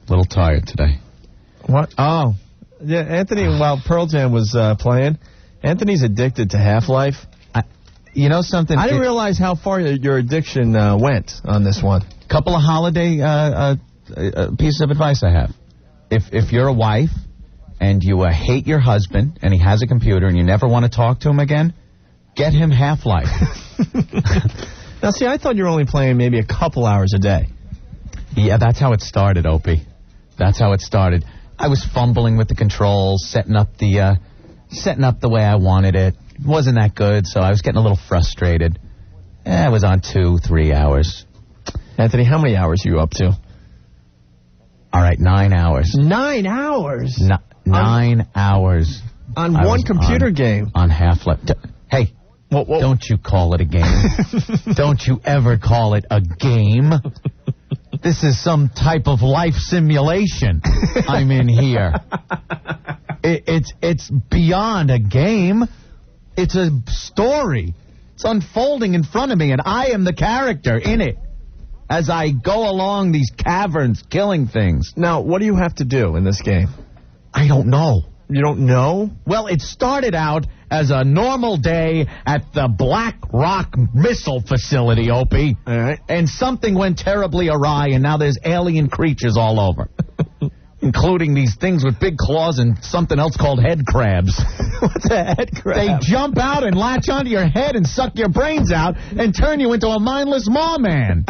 A little tired today. What? Oh. Yeah, Anthony, while Pearl Jam was playing, Anthony's addicted to Half-Life. You know something? I didn't realize how far your addiction went on this one. Couple of holiday pieces of advice I have. If you're a wife and you hate your husband and he has a computer and you never want to talk to him again, get him Half-Life. Now, see, I thought you were only playing maybe a couple hours a day. Yeah, that's how it started, Opie. That's how it started. I was fumbling with the controls, setting up the way I wanted it. It wasn't that good, so I was getting a little frustrated. I was on 2-3 hours. Anthony, how many hours are you up to? All right, 9 hours. 9 hours? 9 hours. On one computer game? On Half-Life. Hey, don't you call it a game. Don't you ever call it a game. This is some type of life simulation I'm in here. It's beyond a game. It's a story. It's unfolding in front of me, and I am the character in it as I go along these caverns killing things. Now, what do you have to do in this game? I don't know. You don't know? Well, it started out as a normal day at the Black Rock Missile Facility, Opie. All right. And something went terribly awry, and now there's alien creatures all over. Including these things with big claws and something else called head crabs. What's a head crab? They jump out and latch onto your head and suck your brains out and turn you into a mindless maw man.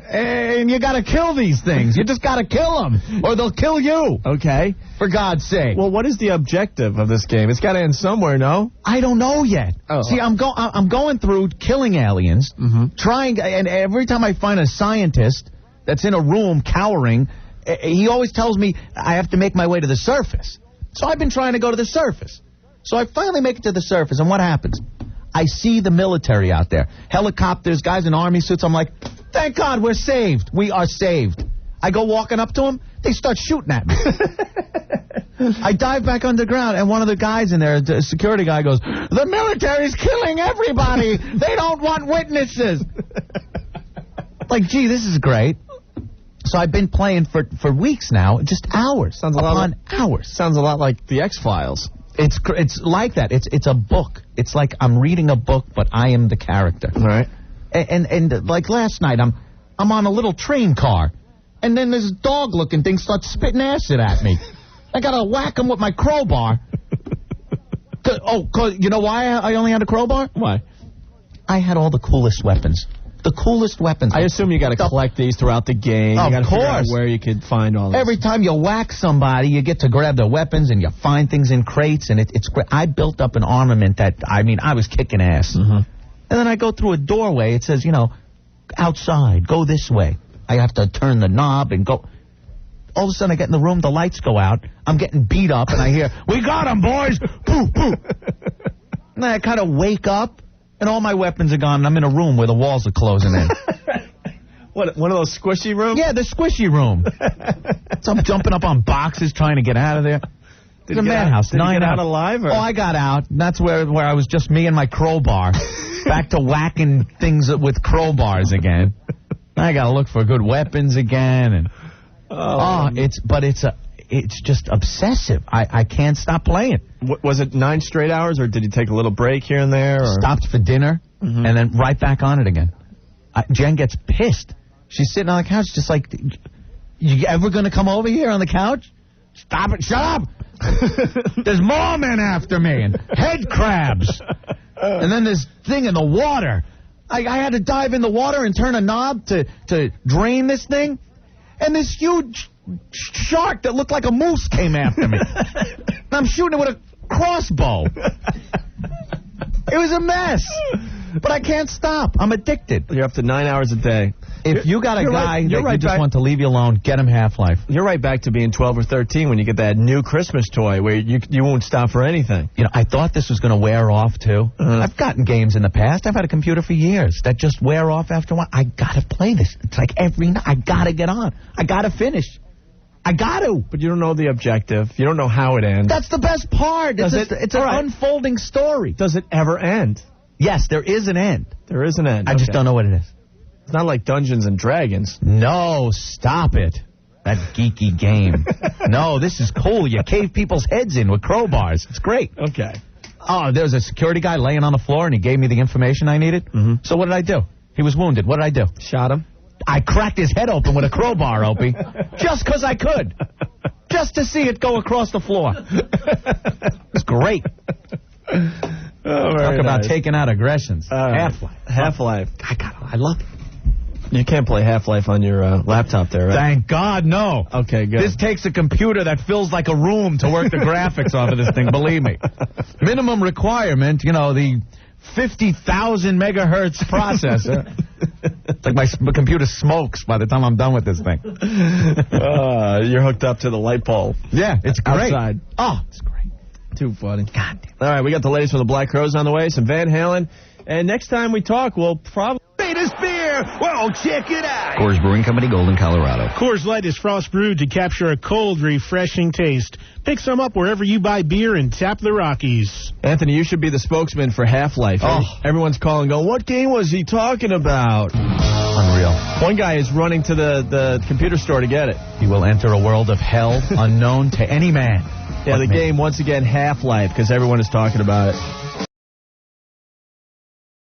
And you got to kill these things. You just got to kill them, or they'll kill you. Okay. For God's sake. Well, what is the objective of this game? It's got to end somewhere, no? I don't know yet. Oh. See, I'm going through killing aliens, trying, and every time I find a scientist that's in a room cowering, he always tells me I have to make my way to the surface. So I've been trying to go to the surface. So I finally make it to the surface, and what happens? I see the military out there. Helicopters, guys in army suits. I'm like, thank God we're saved. We are saved. I go walking up to them. They start shooting at me. I dive back underground, and one of the guys in there, the security guy, goes, the military's killing everybody. They don't want witnesses. Like, gee, this is great. So I've been playing for weeks now, just hours. Sounds a lot upon hours. Sounds a lot like the X-Files. It's like that. It's a book. It's like I'm reading a book, but I am the character. All right. And like last night, I'm on a little train car, and then this dog-looking thing starts spitting acid at me. I gotta whack him with my crowbar. Cause you know why I only had a crowbar? Why? I had all the coolest weapons. The coolest weapons. I assume you got to collect these throughout the game. Of you gotta figure out course. where you could find all this. Every time you whack somebody, you get to grab their weapons and you find things in crates, and it's great. I built up an armament that, I was kicking ass. And then I go through a doorway. It says, outside, go this way. I have to turn the knob and go. All of a sudden, I get in the room, the lights go out. I'm getting beat up, and I hear, we got him, boys! Poof, poof. And then I kind of wake up, and all my weapons are gone, and I'm in a room where the walls are closing in. What, one of those squishy rooms? Yeah, the squishy room. So I'm jumping up on boxes trying to get out of there. It's a madhouse. Did you get out alive? Or? Oh, I got out. That's where I was just me and my crowbar. Back to whacking things with crowbars again. I got to look for good weapons again. And it's just obsessive. I can't stop playing. Was it 9 straight hours, or did you take a little break here and there? Or? Stopped for dinner, and then right back on it again. Jen gets pissed. She's sitting on the couch just like, you ever going to come over here on the couch? Stop it. Shut up. There's more men after me, and head crabs. And then this thing in the water. I had to dive in the water and turn a knob to drain this thing. And this huge shark that looked like a moose came after me. And I'm shooting it with a crossbow. It was a mess. But I can't stop. I'm addicted. You're up to 9 hours a day. If you got a guy that you just back. want to leave you alone, get him Half-Life. You're right back to being 12 or 13 when you get that new Christmas toy where you won't stop for anything. I thought this was going to wear off, too. I've gotten games in the past. I've had a computer for years that just wear off after a while. I got to play this. It's like every night. I got to get on. I got to finish. I got to. But you don't know the objective. You don't know how it ends. That's the best part. It's an unfolding story. Does it ever end? Yes, there is an end. There is an end. I just don't know what it is. It's not like Dungeons and Dragons. No, stop it. That geeky game. No, this is cool. You cave people's heads in with crowbars. It's great. Okay. Oh, there was a security guy laying on the floor, and he gave me the information I needed. Mm-hmm. So what did I do? He was wounded. What did I do? Shot him. I cracked his head open with a crowbar, Opie, just because I could. Just to see it go across the floor. It's great. Talk about taking out aggressions. Half-Life. Half-Life. I love it. You can't play Half-Life on your laptop there, right? Thank God, no. Okay, good. This takes a computer that feels like a room to work the graphics off of this thing, believe me. Minimum requirement, the 50,000 megahertz processor. It's like my computer smokes by the time I'm done with this thing. You're hooked up to the light pole. Yeah, it's great. Outside. Oh, it's great. Too funny. God damn. All right, we got the latest from the Black Crowes on the way, some Van Halen. And next time we talk, we'll probably... Latest beer! Well, check it out! Coors Brewing Company, Golden, Colorado. Coors Light is frost brewed to capture a cold, refreshing taste. Pick some up wherever you buy beer and tap the Rockies. Anthony, you should be the spokesman for Half-Life. Oh. Everyone's calling going, what game was he talking about? Unreal. One guy is running to the computer store to get it. He will enter a world of hell unknown to any man. Yeah, the game, once again, Half-Life, because everyone is talking about it.